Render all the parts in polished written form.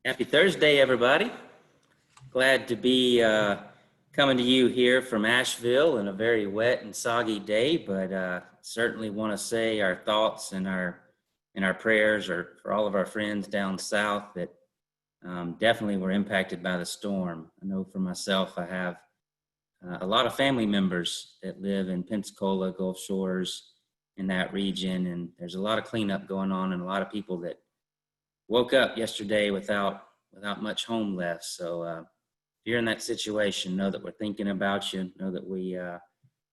Happy Thursday, everybody. Glad to be coming to you here from Asheville on a very wet and soggy day, but certainly want to say our thoughts and our prayers are for all of our friends down south that definitely were impacted by the storm. I know for myself, I have a lot of family members that live in Pensacola, Gulf Shores, in that region, and there's a lot of cleanup going on and a lot of people that woke up yesterday without much home left. So if you're in that situation, know that we're thinking about you. Know that we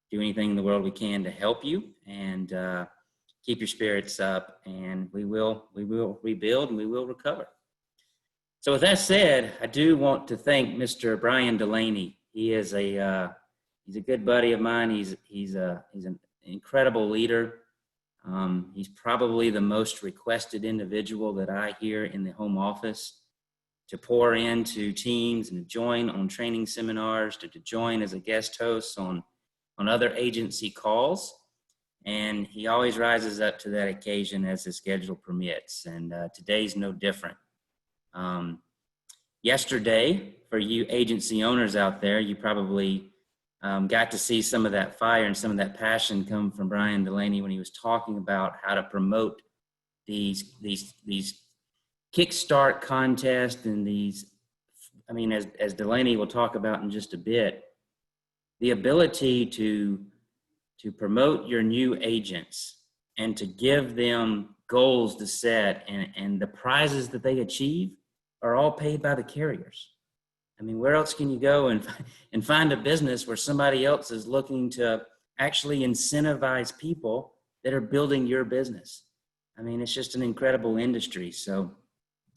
do anything in the world we can to help you, and keep your spirits up. And we will rebuild and we will recover. So with that said, I do want to thank Mr. Brian Delaney. He is he's a good buddy of mine. He's an incredible leader. He's probably the most requested individual that I hear in the home office to pour into teams and to join on training seminars, to join as a guest host on other agency calls. And he always rises up to that occasion as his schedule permits. And today's no different. Yesterday, for you agency owners out there, you probably got to see some of that fire and some of that passion come from Brian Delaney when he was talking about how to promote these kickstart contests and these, I mean, as Delaney will talk about in just a bit, the ability to promote your new agents and to give them goals to set and the prizes that they achieve are all paid by the carriers. I mean, where else can you go and find a business where somebody else is looking to actually incentivize people that are building your business? I mean, it's just an incredible industry. So,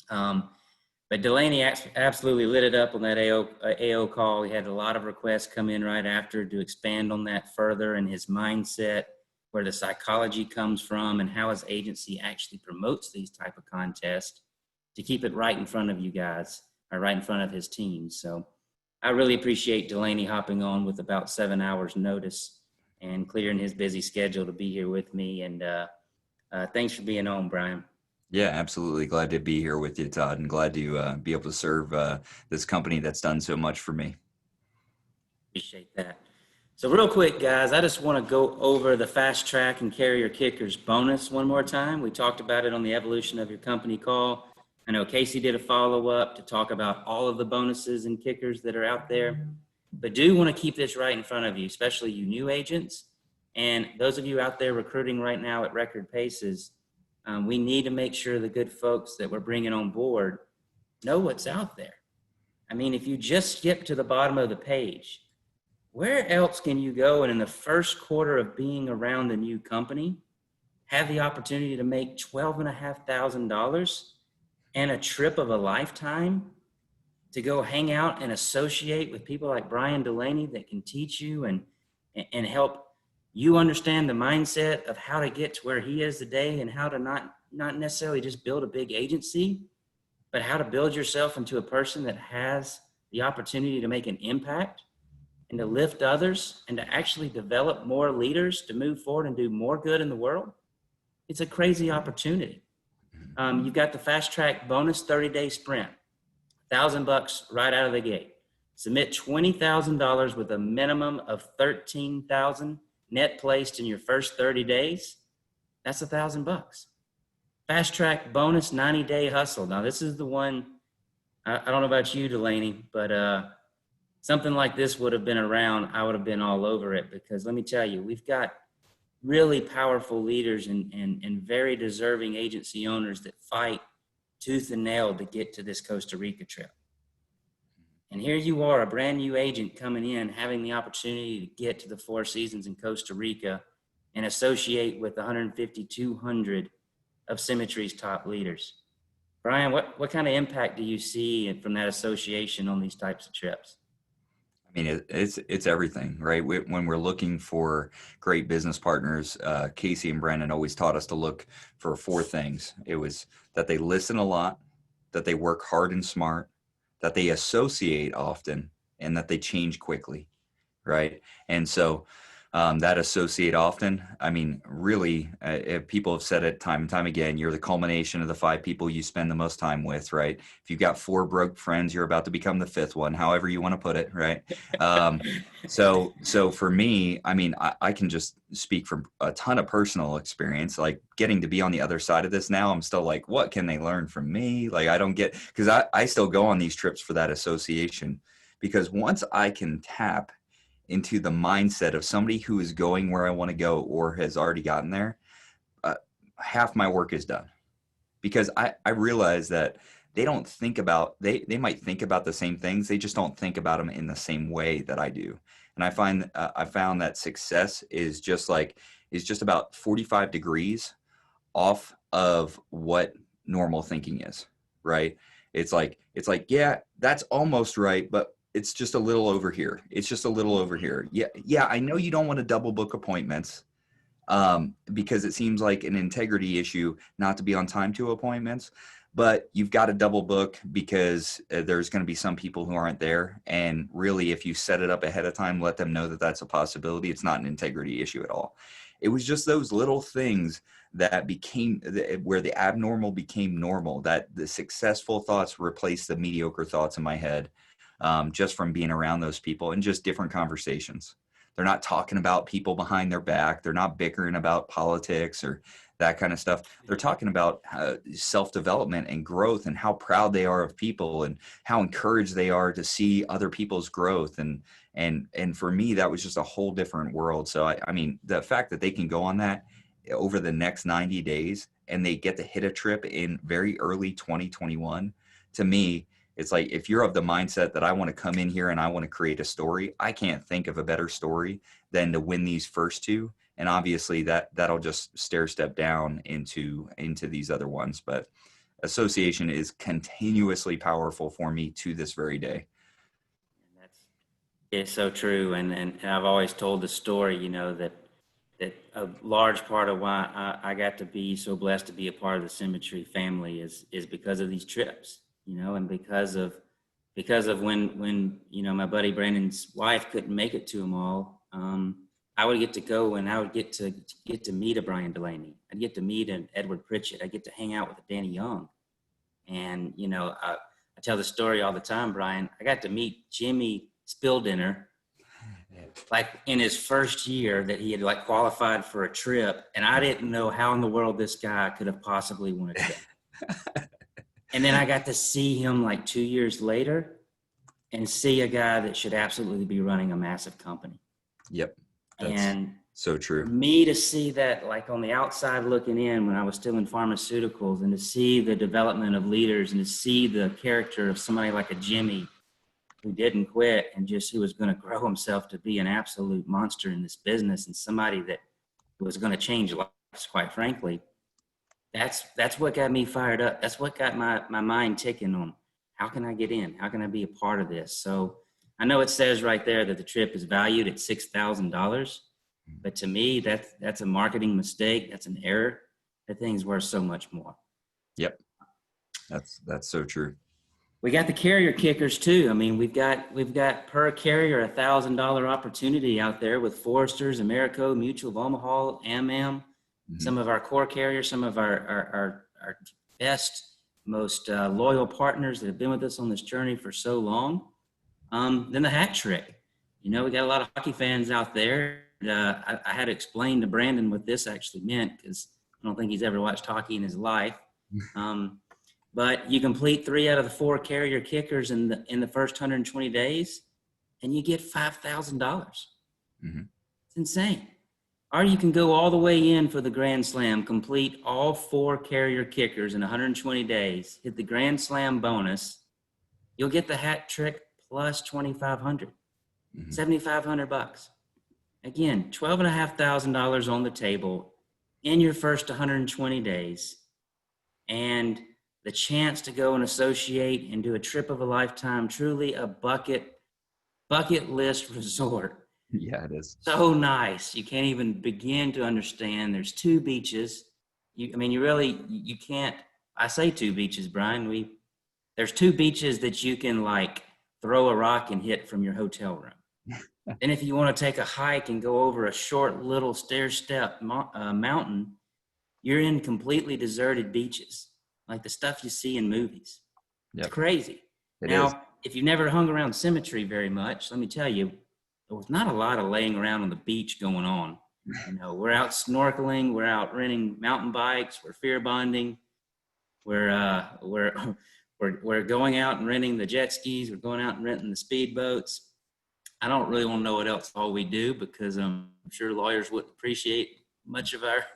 but Delaney absolutely lit it up on that AO call. He had a lot of requests come in right after to expand on that further and his mindset, where the psychology comes from and how his agency actually promotes these type of contests to keep it right in front of you guys, or right in front of his team. So I really appreciate Delaney hopping on with about 7 hours notice and clearing his busy schedule to be here with me. And thanks for being on, Brian. Yeah, absolutely. Glad to be here with you, Todd, and glad to be able to serve this company that's done so much for me. Appreciate that. So real quick, guys, I just want to go over the fast track and carrier kickers bonus one more time. We talked about it on the evolution of your company call. I know Casey did a follow-up to talk about all of the bonuses and kickers that are out there, but do want to keep this right in front of you, especially you new agents and those of you out there recruiting right now at record paces. We need to make sure the good folks that we're bringing on board know what's out there. I mean, if you just skip to the bottom of the page, where else can you go and in the first quarter of being around the new company have the opportunity to make $12,500 and a trip of a lifetime to go hang out and associate with people like Brian Delaney that can teach you and help you understand the mindset of how to get to where he is today and how to not necessarily just build a big agency, but how to build yourself into a person that has the opportunity to make an impact and to lift others and to actually develop more leaders to move forward and do more good in the world. It's a crazy opportunity. You've got the fast track bonus 30-day sprint, $1,000 right out of the gate. Submit $20,000 with a minimum of $13,000 net placed in your first 30 days. That's $1,000. Fast track bonus 90-day hustle. Now this is the one, I don't know about you, Delaney, but something like this would have been around. I would have been all over it, because let me tell you, we've got really powerful leaders and very deserving agency owners that fight tooth and nail to get to this Costa Rica trip. And here you are, a brand new agent coming in, having the opportunity to get to the Four Seasons in Costa Rica and associate with 150, 200 of Symmetry's top leaders. Brian, what kind of impact do you see from that association on these types of trips? I mean, it's everything, right? When we're looking for great business partners, Casey and Brandon always taught us to look for 4 things. It was that they listen a lot, that they work hard and smart, that they associate often, and that they change quickly, right? And so that associate often. I mean, really, people have said it time and time again, you're the culmination of the 5 people you spend the most time with, right? If you've got 4 broke friends, you're about to become the 5th one, however you want to put it, right? So for me, I mean, I can just speak from a ton of personal experience, like getting to be on the other side of this now. I'm still like, what can they learn from me? Like, I don't get, because I still go on these trips for that association, because once I can tap into the mindset of somebody who is going where I want to go or has already gotten there, half my work is done. Because I realize that they don't think about, they might think about the same things, they just don't think about them in the same way that I do. And I found that success is just about 45 degrees off of what normal thinking is, right? It's like, yeah, that's almost right, but it's just a little over here. It's just a little over here. Yeah, I know you don't want to double book appointments, because it seems like an integrity issue not to be on time to appointments, but you've got to double book because there's going to be some people who aren't there. And really, if you set it up ahead of time, let them know that that's a possibility. It's not an integrity issue at all. It was just those little things that became where the abnormal became normal, that the successful thoughts replaced the mediocre thoughts in my head, just from being around those people and just different conversations. They're not talking about people behind their back. They're not bickering about politics or that kind of stuff. They're talking about self-development and growth and how proud they are of people and how encouraged they are to see other people's growth. And for me, that was just a whole different world. So I mean, the fact that they can go on that over the next 90 days and they get to hit a trip in very early 2021, to me, it's like, if you're of the mindset that I want to come in here and I want to create a story, I can't think of a better story than to win these first 2. And obviously that'll just stair step down into these other ones. But association is continuously powerful for me to this very day. It's so true. And I've always told the story, that a large part of why I got to be so blessed to be a part of the Symmetry family is because of these trips, and because of when my buddy Brandon's wife couldn't make it to them all. I would get to go and I would get to meet a Brian Delaney. I'd get to meet an Edward Pritchett. I'd get to hang out with a Danny Young. And, I tell the story all the time, Brian. I got to meet Jimmy Spilldinner like in his first year that he had like qualified for a trip. And I didn't know how in the world this guy could have possibly wanted to go. And then I got to see him like 2 years later and see a guy that should absolutely be running a massive company. Yep. That's and so true. Me to see that like on the outside looking in when I was still in pharmaceuticals, and to see the development of leaders and to see the character of somebody like a Jimmy who didn't quit and just who was going to grow himself to be an absolute monster in this business and somebody that was going to change lives, quite frankly. That's what got me fired up. That's what got my mind ticking on how can I get in? How can I be a part of this? So I know it says right there that the trip is valued at $6,000, but to me, that's a marketing mistake. That's an error. That thing's worth so much more. Yep. That's so true. We got the carrier kickers too. I mean, we've got per carrier $1,000 opportunity out there with Foresters, Americo, Mutual of Omaha, AmAm, some of our core carriers, some of our best, most loyal partners that have been with us on this journey for so long. Then the hat trick. We got a lot of hockey fans out there. I had to explain to Brandon what this actually meant because I don't think he's ever watched hockey in his life. But you complete 3 out of the 4 carrier kickers in the first 120 days, and you get $5,000. Mm-hmm. It's insane. Or you can go all the way in for the Grand Slam, complete all 4 carrier kickers in 120 days, hit the Grand Slam bonus. You'll get the hat trick plus $2,500, $7,500. Again, $12,500 on the table in your first 120 days, and the chance to go and associate and do a trip of a lifetime, truly a bucket list resort. Yeah, it is. So nice. You can't even begin to understand. There's 2 beaches. You can't, I say 2 beaches, Brian. There's 2 beaches that you can like throw a rock and hit from your hotel room. Then if you want to take a hike and go over a short little stair step mountain, you're in completely deserted beaches, like the stuff you see in movies. It's Yep, crazy. it is. Now, if you've never hung around Symmetry very much, let me tell you, there was not a lot of laying around on the beach going on. We're out snorkeling, we're out renting mountain bikes, we're fear bonding, we're we're going out and renting the jet skis, we're going out and renting the speedboats. I don't really want to know what else all we do, because I'm sure lawyers wouldn't appreciate much of our.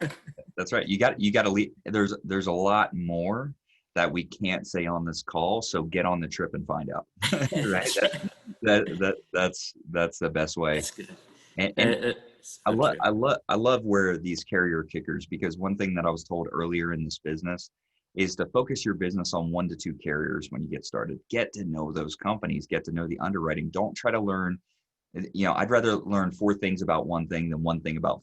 That's right. You got to leave. There's a lot more that we can't say on this call. So get on the trip and find out. Right. That's the best way. That's good. And So true. I love where these carrier kickers, because one thing that I was told earlier in this business is to focus your business on 1 to 2 carriers when you get started. Get to know those companies, get to know the underwriting. Don't try to learn. I'd rather learn 4 things about one thing than one thing about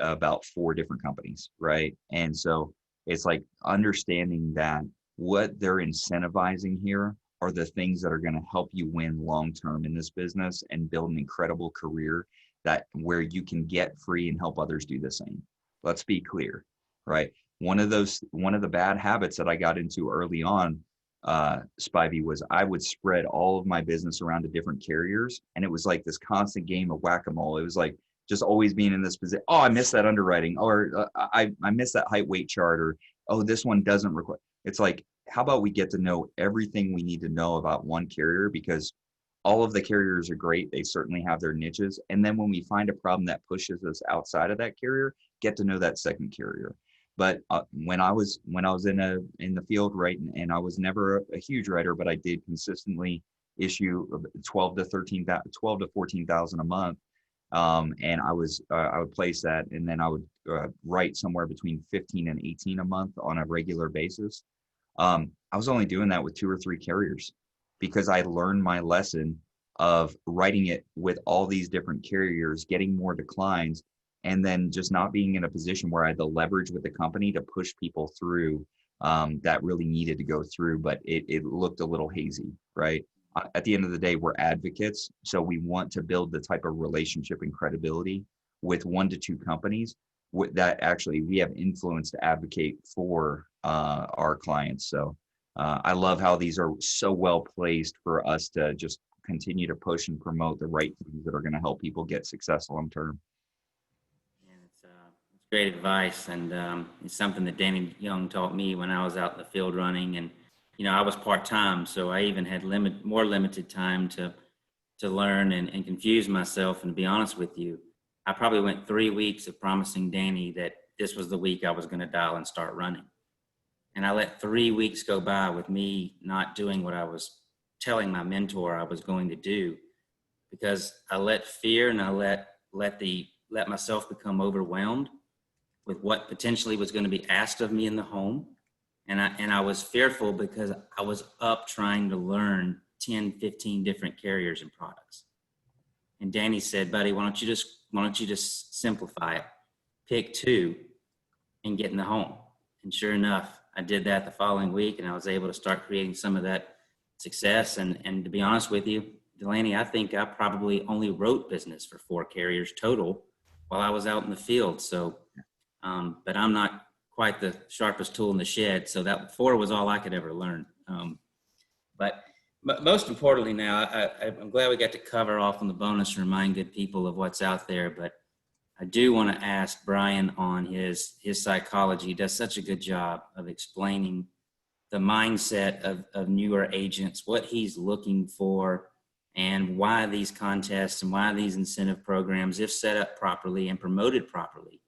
about 4 different companies, right? And so it's like understanding that what they're incentivizing here are the things that are going to help you win long term in this business and build an incredible career that where you can get free and help others do the same. Let's be clear, right? One of the bad habits that I got into early on, Spivey, was I would spread all of my business around to different carriers, and it was like this constant game of whack-a-mole. It was like just always being in this position. Oh, I missed that underwriting, or I missed that height weight chart, or oh, this one doesn't require. It's like, how about we get to know everything we need to know about one carrier, because all of the carriers are great. They certainly have their niches. And then when we find a problem that pushes us outside of that carrier, get to know that second carrier. But when I was in the field, right, and I was never a huge writer, but I did consistently issue 12 to 14,000 a month, and I would place that, and then I would write somewhere between 15 and 18 a month on a regular basis. I was only doing that with 2 or 3 carriers, because I learned my lesson of writing it with all these different carriers, getting more declines, and then just not being in a position where I had the leverage with the company to push people through that really needed to go through, but it looked a little hazy, right? At the end of the day, we're advocates, so we want to build the type of relationship and credibility with 1 to 2 companies that actually we have influence to advocate for our clients. So I love how these are so well placed for us to just continue to push and promote the right things that are going to help people get success long term. It's great advice, and it's something that Danny Young taught me when I was out in the field running. And I was part-time, so I even had more limited time to learn and confuse myself. And to be honest with you, I probably went 3 weeks of promising Danny that this was the week I was going to dial and start running. And I let 3 weeks go by with me not doing what I was telling my mentor I was going to do, because I let fear and I let myself become overwhelmed with what potentially was going to be asked of me in the home. And I was fearful because I was up trying to learn 10, 15 different carriers and products. And Danny said, buddy, why don't you just simplify it? Pick 2 and get in the home. And sure enough, I did that the following week, and I was able to start creating some of that success. And to be honest with you, Delaney, I think I probably only wrote business for 4 carriers total while I was out in the field. So, but I'm not quite the sharpest tool in the shed. So that 4 was all I could ever learn. But most importantly now, I'm glad we got to cover off on the bonus and remind good people of what's out there. But I do want to ask Brian on his psychology. He does such a good job of explaining the mindset of newer agents, what he's looking for, and why these contests and why these incentive programs, if set up properly and promoted properly,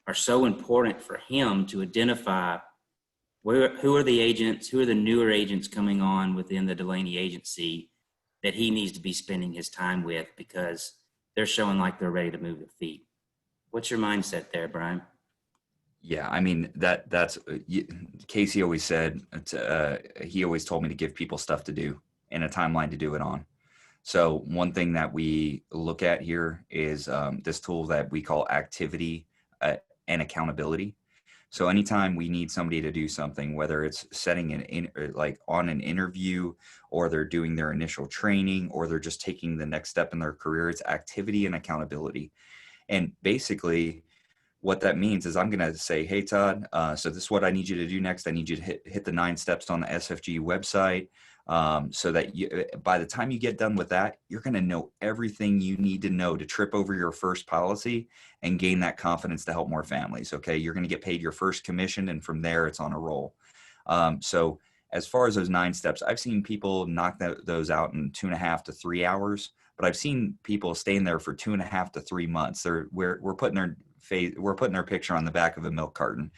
are so important for him to identify who are the agents, who are the newer agents coming on within the Delaney Agency that he needs to be spending his time with, because they're showing like they're ready to move their feet. What's your mindset there, Brian? Yeah, I mean, that's Casey always said, he always told me to give people stuff to do and a timeline to do it on. So one thing that we look at here is this tool that we call activity and accountability. So anytime we need somebody to do something, whether it's setting like on an interview, or they're doing their initial training, or they're just taking the next step in their career, it's activity and accountability. And basically what that means is I'm going to say, hey, Todd, so this is what I need you to do next. I need you to hit the 9 steps on the SFG website, so that by the time you get done with that, you're going to know everything you need to know to trip over your first policy and gain that confidence to help more families. Okay. You're going to get paid your first commission, and from there it's on a roll. So as far as those 9 steps, I've seen people knock those out in 2.5 to 3 hours, but I've seen people stay in there for 2.5 to 3 months. We're putting their picture on the back of a milk carton.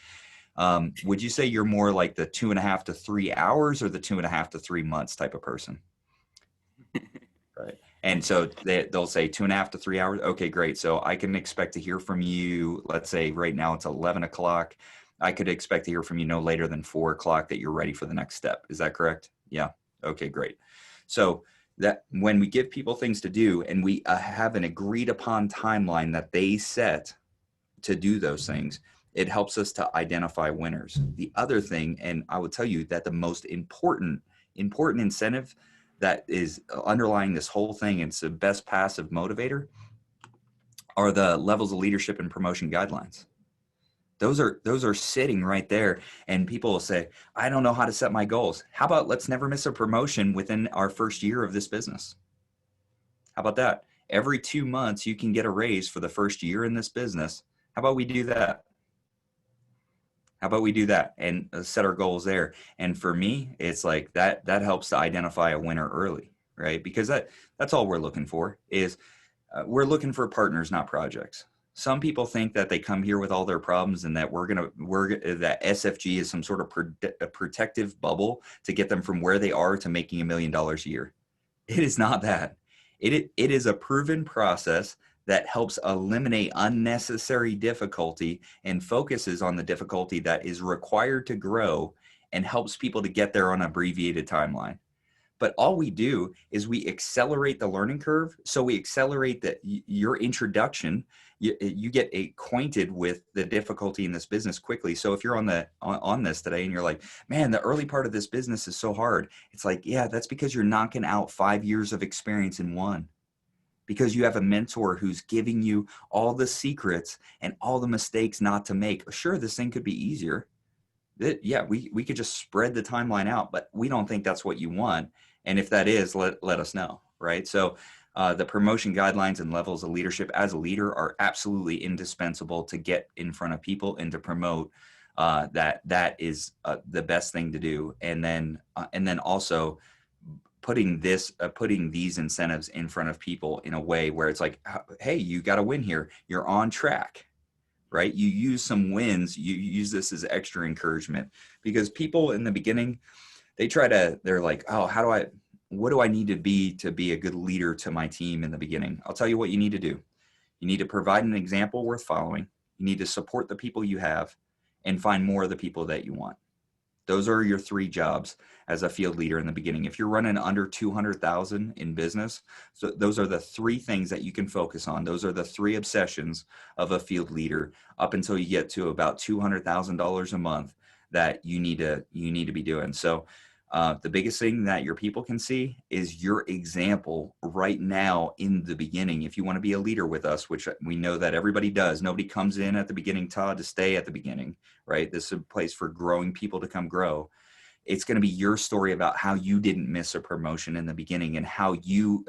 Would you say you're more like the 2.5 to 3 hours, or the 2.5 to 3 months type of person? Right. And so they'll say 2.5 to 3 hours. Okay, great. So I can expect to hear from you. Let's say right now it's 11 o'clock. I could expect to hear from you no later than 4 o'clock that you're ready for the next step. Is that correct? Yeah. Okay, great. So that when we give people things to do, and we have an agreed upon timeline that they set to do those things, it helps us to identify winners. The other thing, and I would tell you that the most important incentive that is underlying this whole thing, and it's the best passive motivator, are the levels of leadership and promotion guidelines. Those are sitting right there, and people will say, I don't know how to set my goals. How about let's never miss a promotion within our first year of this business? How about that? Every 2 months you can get a raise for the first year in this business. How about we do that? How about we do that and set our goals there? And for me, it's like that helps to identify a winner early, right? Because that's all we're looking for is we're looking for partners, not projects. Some people think that they come here with all their problems, and that that SFG is some sort of a protective bubble to get them from where they are to making $1 million a year. It is not that. It is a proven process that helps eliminate unnecessary difficulty and focuses on the difficulty that is required to grow, and helps people to get there on an abbreviated timeline. But all we do is we accelerate the learning curve. So we accelerate your introduction. You get acquainted with the difficulty in this business quickly. So if you're on this today and you're like, man, the early part of this business is so hard. It's like, yeah, that's because you're knocking out 5 years of experience in one. Because you have a mentor who's giving you all the secrets and all the mistakes not to make. Sure, this thing could be easier. Yeah, we could just spread the timeline out, but we don't think that's what you want. And if that is, let us know, right? So the promotion guidelines and levels of leadership as a leader are absolutely indispensable to get in front of people and to promote. That is the best thing to do. And then also putting these incentives in front of people in a way where it's like, hey, you got to win here. You're on track. Right? You use some wins, you use this as extra encouragement, because people in the beginning, they're like, oh, what do I need to be a good leader to my team in the beginning? I'll tell you what you need to do. You need to provide an example worth following. You need to support the people you have and find more of the people that you want. Those are your 3 jobs as a field leader in the beginning. If you're running under 200,000 in business, so those are the 3 things that you can focus on. Those are the 3 obsessions of a field leader up until you get to about $200,000 a month that you need to be doing. So the biggest thing that your people can see is your example right now in the beginning. If you want to be a leader with us, which we know that everybody does, nobody comes in at the beginning, Todd, to stay at the beginning, right? This is a place for growing people to come grow. It's going to be your story about how you didn't miss a promotion in the beginning and how you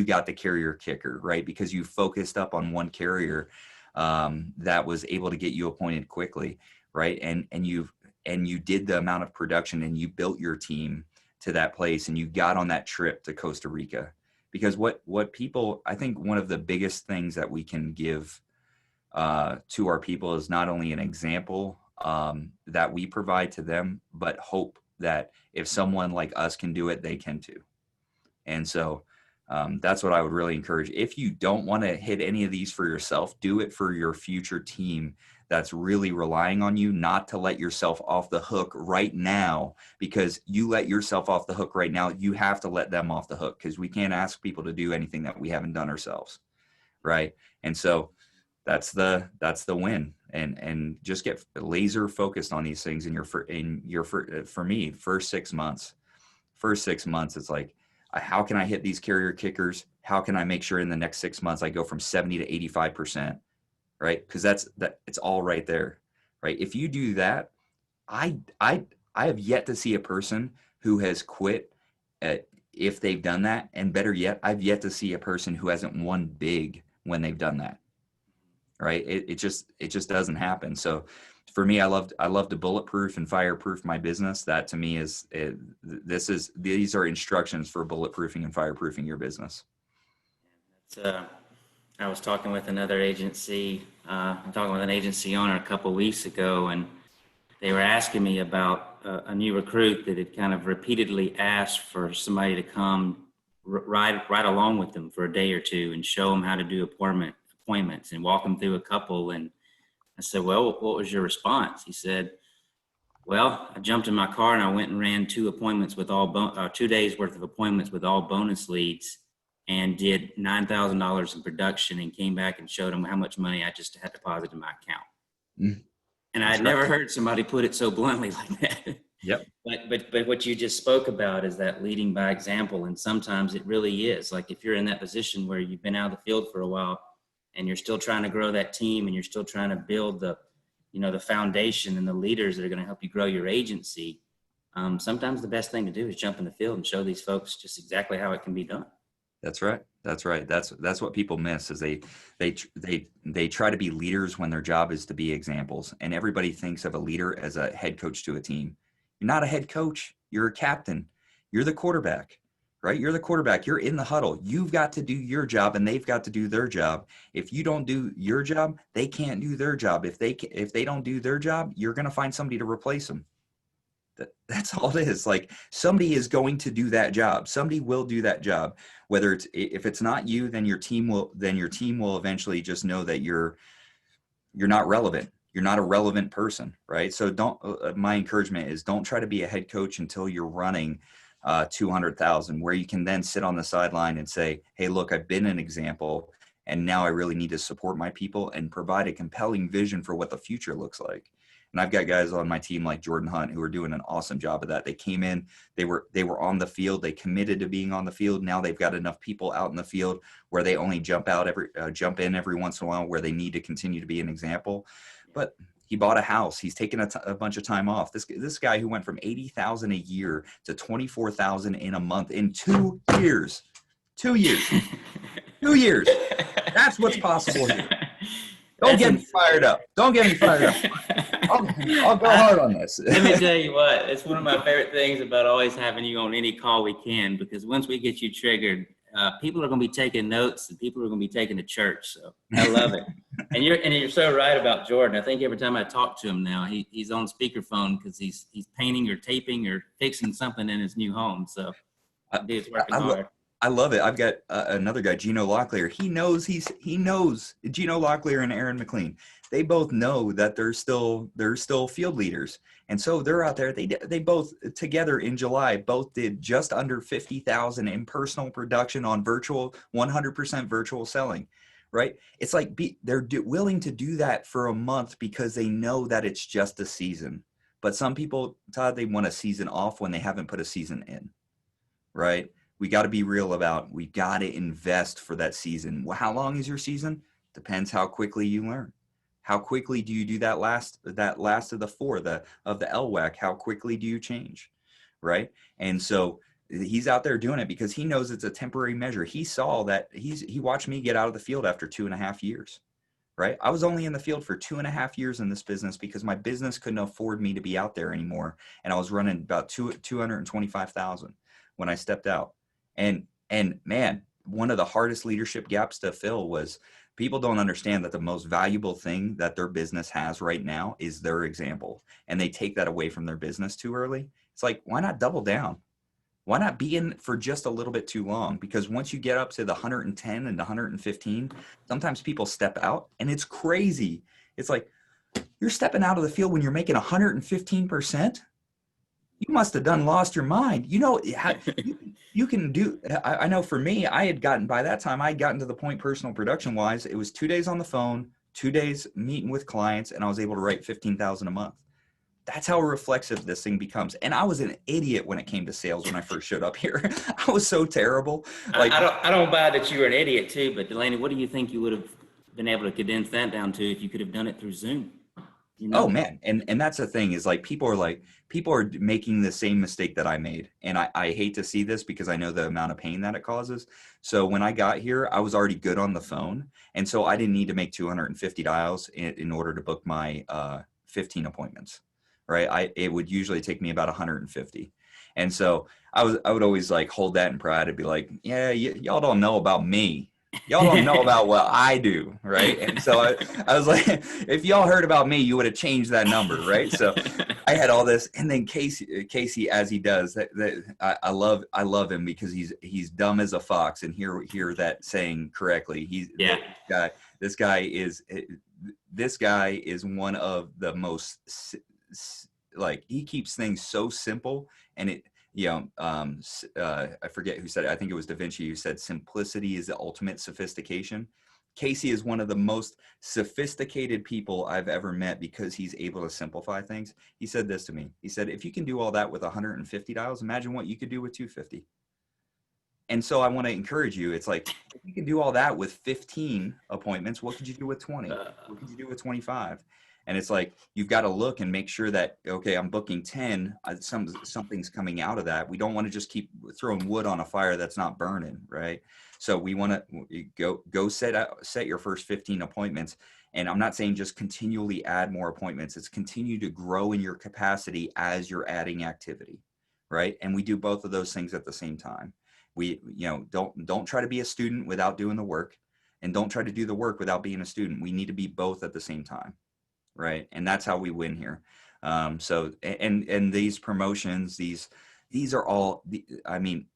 got the carrier kicker, right? Because you focused up on one carrier that was able to get you appointed quickly, right? And you did the amount of production, and you built your team to that place, and you got on that trip to Costa Rica. Because what people, I think one of the biggest things that we can give to our people is not only an example that we provide to them, but hope that if someone like us can do it, they can too. And so that's what I would really encourage. If you don't want to hit any of these for yourself, do it for your future team that's really relying on you, not to let yourself off the hook right now, because you let yourself off the hook right now, you have to let them off the hook, because we can't ask people to do anything that we haven't done ourselves, right? And so that's the win. And just get laser focused on these things for me, first 6 months. It's like, how can I hit these carrier kickers? How can I make sure in the next 6 months I go from 70 to 85%, right? Because it's all right there, right? If you do that, I have yet to see a person who has quit if they've done that, and better yet, I've yet to see a person who hasn't won big when they've done that, right? It just doesn't happen. So for me, I love to bulletproof and fireproof my business. That to me these are instructions for bulletproofing and fireproofing your business. I was talking with another agency. I'm talking with an agency owner a couple of weeks ago, and they were asking me about a new recruit that had kind of repeatedly asked for somebody to come ride along with them for a day or two and show them how to do appointments and walk them through a couple. And I said, well, what was your response? He said, well, I jumped in my car and I went and ran 2 appointments with 2 days worth of appointments with all bonus leads, and did $9,000 in production, and came back and showed them how much money I just had deposited in my account. Mm. And I had never heard somebody put it so bluntly like that. Yep. But what you just spoke about is that leading by example. And sometimes it really is. Like if you're in that position where you've been out of the field for a while and you're still trying to grow that team, and you're still trying to build the foundation and the leaders that are going to help you grow your agency, sometimes the best thing to do is jump in the field and show these folks just exactly how it can be done. That's right. That's what people miss, is they try to be leaders when their job is to be examples. And everybody thinks of a leader as a head coach to a team. You're not a head coach. You're a captain. You're the quarterback, right? You're the quarterback. You're in the huddle. You've got to do your job, and they've got to do their job. If you don't do your job, they can't do their job. If they don't do their job, you're going to find somebody to replace them. That's all it is. Like, somebody is going to do that job. Somebody will do that job. Whether if it's not you, then your team will eventually just know that you're not relevant. You're not a relevant person, right? So my encouragement is, don't try to be a head coach until you're running 200,000, where you can then sit on the sideline and say, hey, look, I've been an example, and now I really need to support my people and provide a compelling vision for what the future looks like. And I've got guys on my team like Jordan Hunt who are doing an awesome job of that. They came in, they were on the field, they committed to being on the field. Now they've got enough people out in the field where they only jump in every once in a while, where they need to continue to be an example. But he bought a house. He's taken a bunch of time off. This guy who went from $80,000 a year to $24,000 in a month in 2 years. 2 years. 2 years. That's what's possible here. Don't get me fired up. I'll go hard on this. Let me tell you what, it's one of my favorite things about always having you on any call we can, because once we get you triggered, people are going to be taking notes, and people are going to be taking to church. So I love it. And you're so right about Jordan. I think every time I talk to him now, he's on speakerphone because he's painting or taping or fixing something in his new home. So dude's working hard. I love it. I've got another guy, Gino Locklear. He knows Gino Locklear and Aaron McLean. They both know that they're still field leaders. And so they're out there. They both together in July, both did just under 50,000 in personal production on 100% virtual selling, right? It's like they're willing to do that for a month because they know that it's just a season. But some people, Todd, they want a season off when they haven't put a season in, right? We got to be real about, we got to invest for that season. Well, how long is your season? Depends how quickly you learn. How quickly do you do that last of the 4 of the LWAC? How quickly do you change, right? And so he's out there doing it because he knows it's a temporary measure. He saw that he watched me get out of the field after 2.5 years, right? I was only in the field for 2.5 years in this business because my business couldn't afford me to be out there anymore. And I was running about 225,000 when I stepped out. And man, one of the hardest leadership gaps to fill was people don't understand that the most valuable thing that their business has right now is their example. And they take that away from their business too early. It's like, why not double down? Why not be in for just a little bit too long? Because once you get up to the 110 and the 115, sometimes people step out, and it's crazy. It's like, you're stepping out of the field when you're making 115%. You must have lost your mind. You know, you can do, I know for me, by that time, I had gotten to the point personal production wise, it was 2 days on the phone, 2 days meeting with clients, and I was able to write 15,000 a month. That's how reflexive this thing becomes. And I was an idiot when it came to sales when I first showed up here. I was so terrible. Like, I don't buy that you were an idiot too, but Delaney, what do you think you would have been able to condense that down to if you could have done it through Zoom? You oh know? man. And that's the thing is like, people are making the same mistake that I made. And I hate to see this because I know the amount of pain that it causes. So when I got here, I was already good on the phone. And so I didn't need to make 250 dials in order to book my 15 appointments. Right. It would usually take me about 150. And so I would always like hold that in pride and be like, yeah, y'all don't know about me. Y'all don't know about what I do. Right. And so I was like, if y'all heard about me, you would have changed that number. Right. So I had all this. And then Casey, as he does I love him because he's dumb as a fox, and hear that saying correctly. Yeah. This guy is one of the most, like, he keeps things so simple. And I forget who said it. I think it was Da Vinci who said simplicity is the ultimate sophistication. Casey is one of the most sophisticated people I've ever met because he's able to simplify things. He said this to me. He said, if you can do all that with 150 dials, imagine what you could do with 250. And so I want to encourage you. It's like, if you can do all that with 15 appointments, what could you do with 20? What could you do with 25? And it's like, you've got to look and make sure that, okay, I'm booking 10, something's coming out of that. We don't want to just keep throwing wood on a fire that's not burning, right? So we want to go set your first 15 appointments. And I'm not saying just continually add more appointments. It's continue to grow in your capacity as you're adding activity, right? And we do both of those things at the same time. We, don't try to be a student without doing the work, and don't try to do the work without being a student. We need to be both at the same time. Right. And that's how we win here. So, and these promotions, these are all, I mean,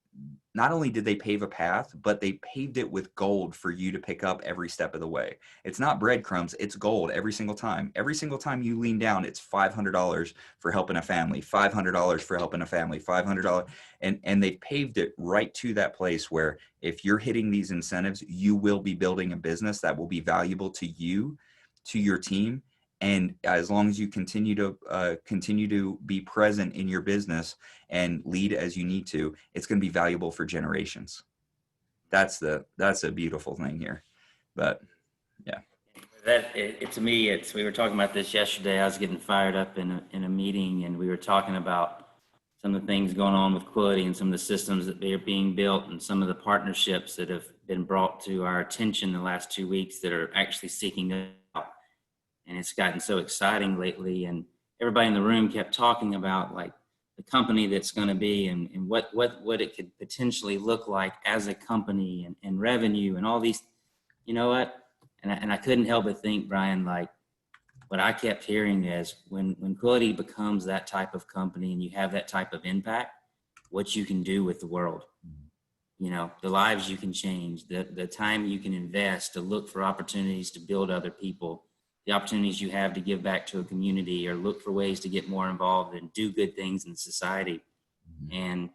not only did they pave a path, but they paved it with gold for you to pick up every step of the way. It's not breadcrumbs, it's gold every single time. Every single time you lean down, it's $500 for helping a family, $500 for helping a family, $500. And they paved it right to that place where if you're hitting these incentives, you will be building a business that will be valuable to you, to your team. And as long as you continue to be present in your business and lead as you need to, it's going to be valuable for generations. That's a beautiful thing here. But yeah. To me, we were talking about this yesterday. I was getting fired up in a meeting, and we were talking about some of the things going on with Quility and some of the systems that are being built and some of the partnerships that have been brought to our attention the last 2 weeks that are actually seeking out. And it's gotten so exciting lately, and everybody in the room kept talking about like the company that's going to be and what it could potentially look like as a company and revenue and all these, you know what? And I couldn't help but think, Brian, like what I kept hearing is when Quility becomes that type of company and you have that type of impact, what you can do with the world, the lives you can change, the time you can invest to look for opportunities to build other people, the opportunities you have to give back to a community or look for ways to get more involved and do good things in society. And,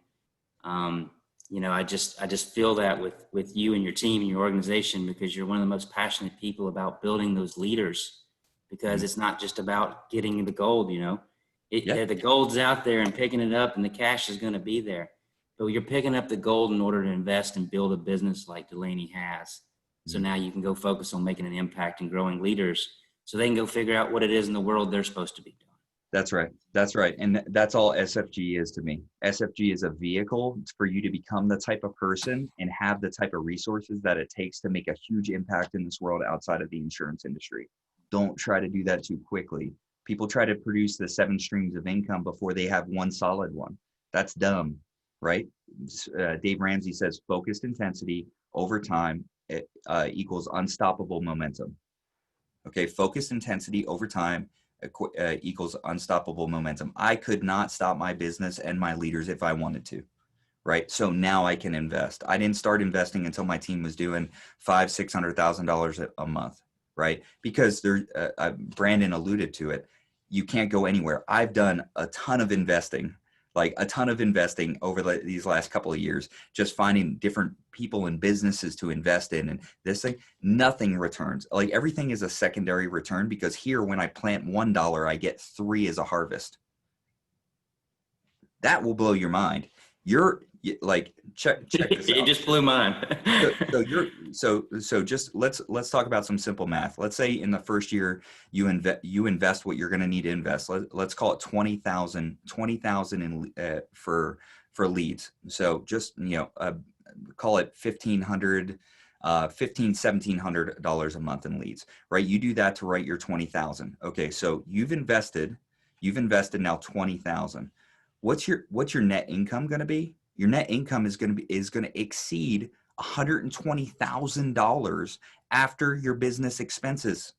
I just feel that with you and your team and your organization, because you're one of the most passionate people about building those leaders, because it's not just about getting the gold, the gold's out there and picking it up and the cash is going to be there. But you're picking up the gold in order to invest and build a business like Delaney has. So now you can go focus on making an impact and growing leaders, so they can go figure out what it is in the world they're supposed to be doing. That's right. And that's all SFG is to me. SFG is a vehicle for you to become the type of person and have the type of resources that it takes to make a huge impact in this world outside of the insurance industry. Don't try to do that too quickly. People try to produce the 7 streams of income before they have one solid one. That's dumb, right? Dave Ramsey says focused intensity over time equals unstoppable momentum. Okay, focused intensity over time equals unstoppable momentum. I could not stop my business and my leaders if I wanted to, right? So now I can invest. I didn't start investing until my team was doing $500,000-$600,000 a month, right? Because Brandon alluded to it. You can't go anywhere. I've done a ton of investing. like a ton of investing over these last couple of years, just finding different people and businesses to invest in. And this thing, nothing returns. Like everything is a secondary return, because here, when I plant $1, I get 3 as a harvest. That will blow your mind. You're like, check this out. It just blew mine. So just let's talk about some simple math. Let's say in the first year you invest what you're going to need to invest. Let's call it 20,000 in for leads. So just call it $1,700 a month in leads, right? You do that to write your 20,000. Okay, so you've invested now 20,000. What's your net income going to be? Your net income is going to exceed $120,000 after your business expenses,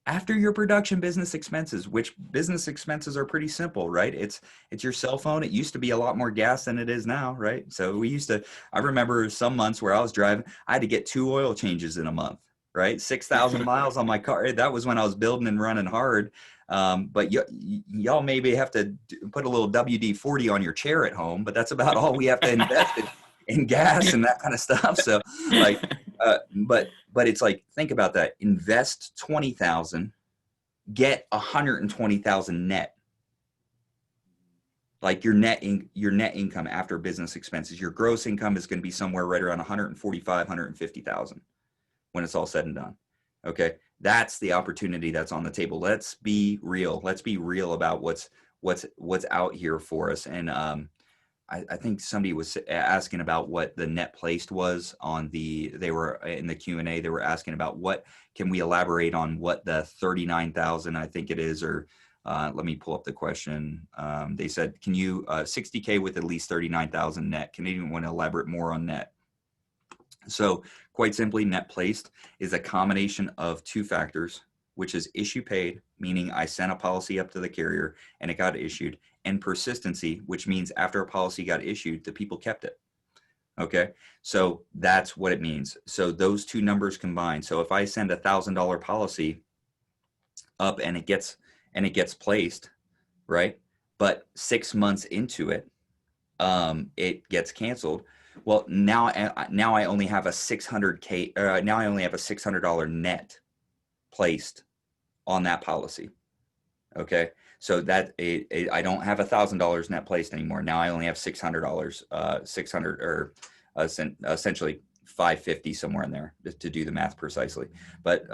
after your production business expenses, which business expenses are pretty simple, right? It's your cell phone. It used to be a lot more gas than it is now, right? So I remember some months where I was driving, I had to get 2 oil changes in a month, right? 6,000 miles on my car. That was when I was building and running hard. But y'all maybe have to put a little WD-40 on your chair at home, but that's about all we have to invest in gas and that kind of stuff. So like, but it's like, think about that. Invest 20,000, get 120,000 net. Like your net income after business expenses, your gross income is going to be somewhere right around 145, 150,000 when it's all said and done. Okay. That's the opportunity that's on the table. Let's be real. Let's be real about what's out here for us. And I think somebody was asking about what the net placed was they were in the Q&A. They were asking about can we elaborate on what the 39,000, I think it is, or let me pull up the question. They said, can you 60K with at least 39,000 net? Can anyone want to elaborate more on net? So quite simply, net placed is a combination of 2 factors, which is issue paid, meaning I sent a policy up to the carrier and it got issued, and persistency, which means after a policy got issued, the people kept it. Okay, so that's what it means. So those 2 numbers combined. So if I send $1,000 policy up and it gets placed, right? But 6 months into it, it gets canceled. Well, now I only have a $600K. Now I only have a $600 net placed on that policy. Okay, so that I don't have $1,000 net placed anymore. Now I only have $600, 600 or essentially 550 somewhere in there to do the math precisely. But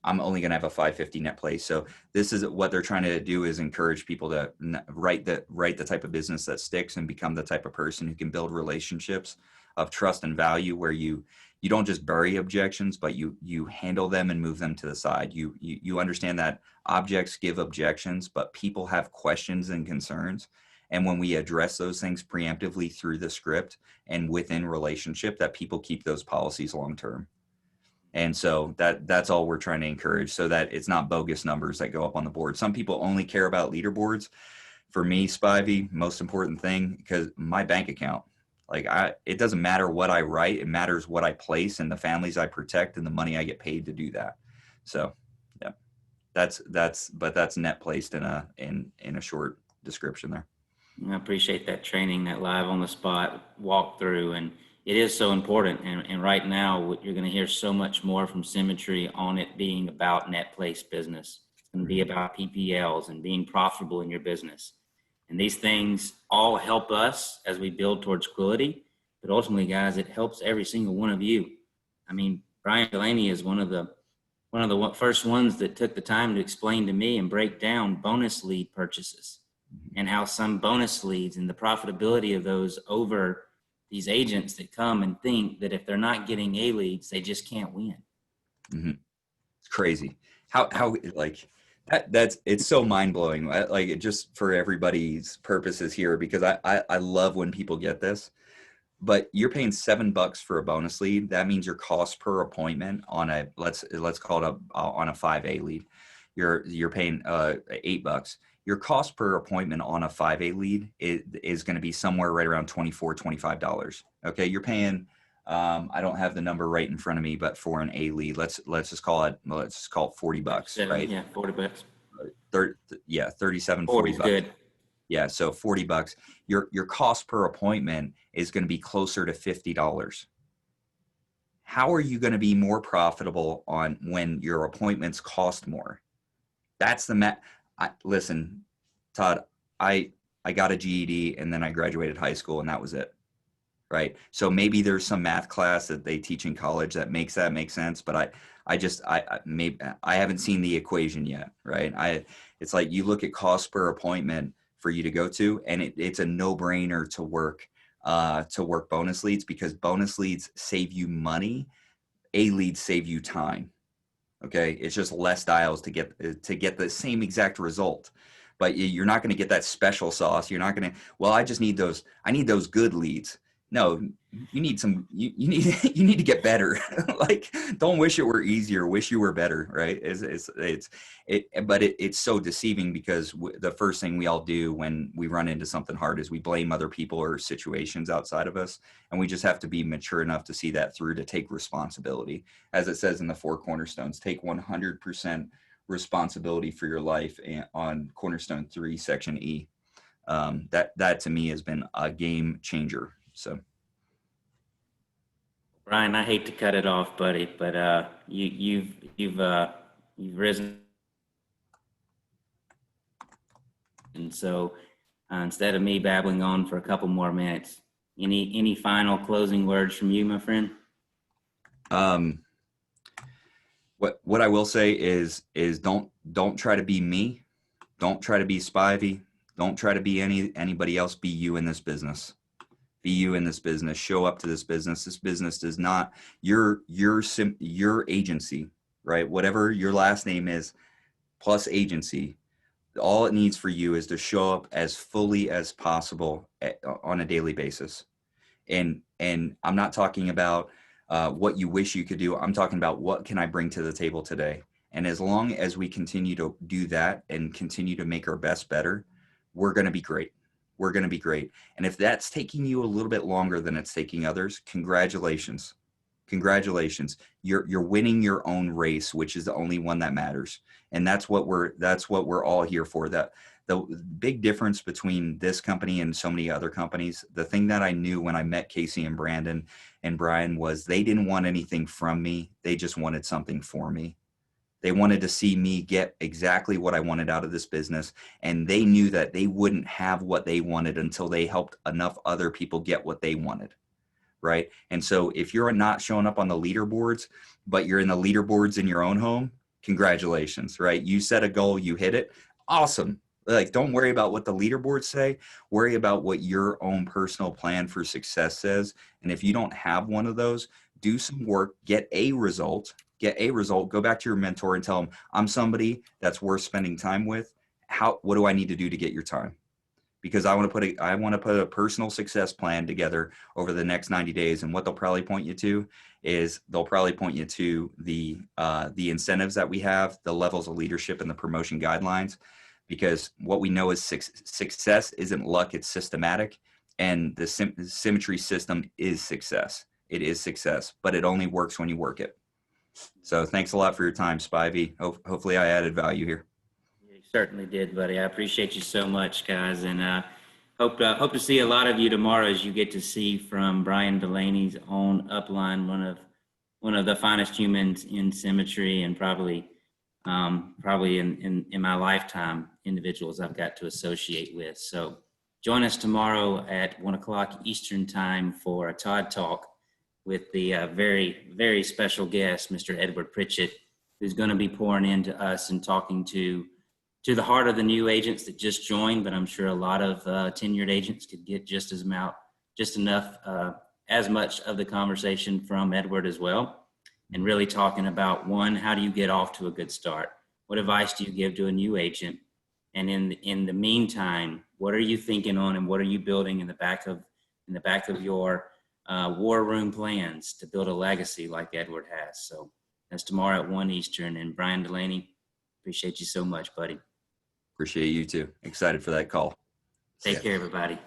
I'm only going to have a 550 net place. So this is what they're trying to do, is encourage people to write the type of business that sticks and become the type of person who can build relationships of trust and value, where you don't just bury objections, but you handle them and move them to the side. You understand that objects give objections, but people have questions and concerns. And when we address those things preemptively through the script and within relationship, that people keep those policies long-term. And so that's all we're trying to encourage, so that it's not bogus numbers that go up on the board. Some people only care about leaderboards. For me, Spivey, most important thing, because my bank account, it doesn't matter what I write. It matters what I place and the families I protect and the money I get paid to do that. So yeah, that's net placed in a short description there. I appreciate that training, that live on the spot walkthrough, and it is so important. And right now, you're going to hear so much more from Symmetry on it being about net placed business. It's going to be about PPLs and being profitable in your business. And these things all help us as we build towards Quility. But ultimately, guys, it helps every single one of you. I mean, Brian Delaney is one of the first ones that took the time to explain to me and break down bonus lead purchases and how some bonus leads and the profitability of those over these agents that come and think that if they're not getting A leads, they just can't win. Mm-hmm. It's crazy. How like that's it's so mind blowing. Like, just for everybody's purposes here, because I love when people get this. But you're paying $7 for a bonus lead. That means your cost per appointment on a let's call it on a 5A lead, you're paying $8. Your cost per appointment on a 5A lead is going to be somewhere right around $24, $25. Okay, you're paying. I don't have the number right in front of me, but for an A lead, let's just call it $40, right? Yeah, $40. 37, 40 $40. good. Yeah. So $40, your cost per appointment is going to be closer to $50. How are you going to be more profitable on when your appointments cost more? That's the listen, Todd, I got a GED and then I graduated high school and that was it. Right. So maybe there's some math class that they teach in college that makes that make sense. But I haven't seen the equation yet. Right. It's like you look at cost per appointment for you to go to, and it's a no brainer to work bonus leads, because bonus leads save you money. Leads save you time. Okay. It's just less dials to get the same exact result. But you're not going to get that special sauce. You're not going to, well, I need those good leads. No, you need you need to get better. Like, don't wish it were easier, wish you were better. Right. But it's so deceiving, because the first thing we all do when we run into something hard is we blame other people or situations outside of us. And we just have to be mature enough to see that through, to take responsibility. As it says in the 4 cornerstones, take 100% responsibility for your life on Cornerstone 3, Section E. That to me has been a game changer. So, Brian, I hate to cut it off, buddy, but you've risen, and so instead of me babbling on for a couple more minutes, any final closing words from you, my friend? What I will say is don't try to be me, don't try to be Spivey, don't try to be anybody else. Be you in this business. Be you in this business. Show up to this business. This business does not, your agency, right? Whatever your last name is, plus agency, all it needs for you is to show up as fully as possible on a daily basis. And I'm not talking about what you wish you could do. I'm talking about what can I bring to the table today. And as long as we continue to do that and continue to make our best better, we're going to be great. We're going to be great. And if that's taking you a little bit longer than it's taking others, congratulations. Congratulations. You're winning your own race, which is the only one that matters. And that's what we're all here for. That the big difference between this company and so many other companies, the thing that I knew when I met Casey and Brandon and Brian, was they didn't want anything from me. They just wanted something for me. They wanted to see me get exactly what I wanted out of this business. And they knew that they wouldn't have what they wanted until they helped enough other people get what they wanted. Right. And so if you're not showing up on the leaderboards, but you're in the leaderboards in your own home, congratulations. Right. You set a goal, you hit it. Awesome. Like, don't worry about what the leaderboards say. Worry about what your own personal plan for success says. And if you don't have one of those, do some work, get a result, go back to your mentor and tell them, I'm somebody that's worth spending time with. What do I need to do to get your time? Because I want to put a personal success plan together over the next 90 days. And what they'll probably point you to is the incentives that we have, the levels of leadership, and the promotion guidelines. Because what we know is success isn't luck, it's systematic. And the Symmetry system is success. It is success, but it only works when you work it. So thanks a lot for your time, Spivey. Hopefully I added value here. You certainly did, buddy. I appreciate you so much, guys. And hope to see a lot of you tomorrow as you get to see from Brian Delaney's own upline, one of the finest humans in Symmetry, and probably in my lifetime, individuals I've got to associate with. So join us tomorrow at 1:00 Eastern time for a Todd Talk with the very, very special guest, Mr. Edward Pritchett, who's going to be pouring into us and talking to the heart of the new agents that just joined. But I'm sure a lot of tenured agents could get just as much of the conversation from Edward as well. And really talking about, one, how do you get off to a good start? What advice do you give to a new agent? And in the meantime, what are you thinking on, and what are you building in the back of your war room plans to build a legacy like Edward has? So that's tomorrow at 1 Eastern. And Brian Delaney, appreciate you so much, buddy. Appreciate you too. Excited for that call. Take care, everybody.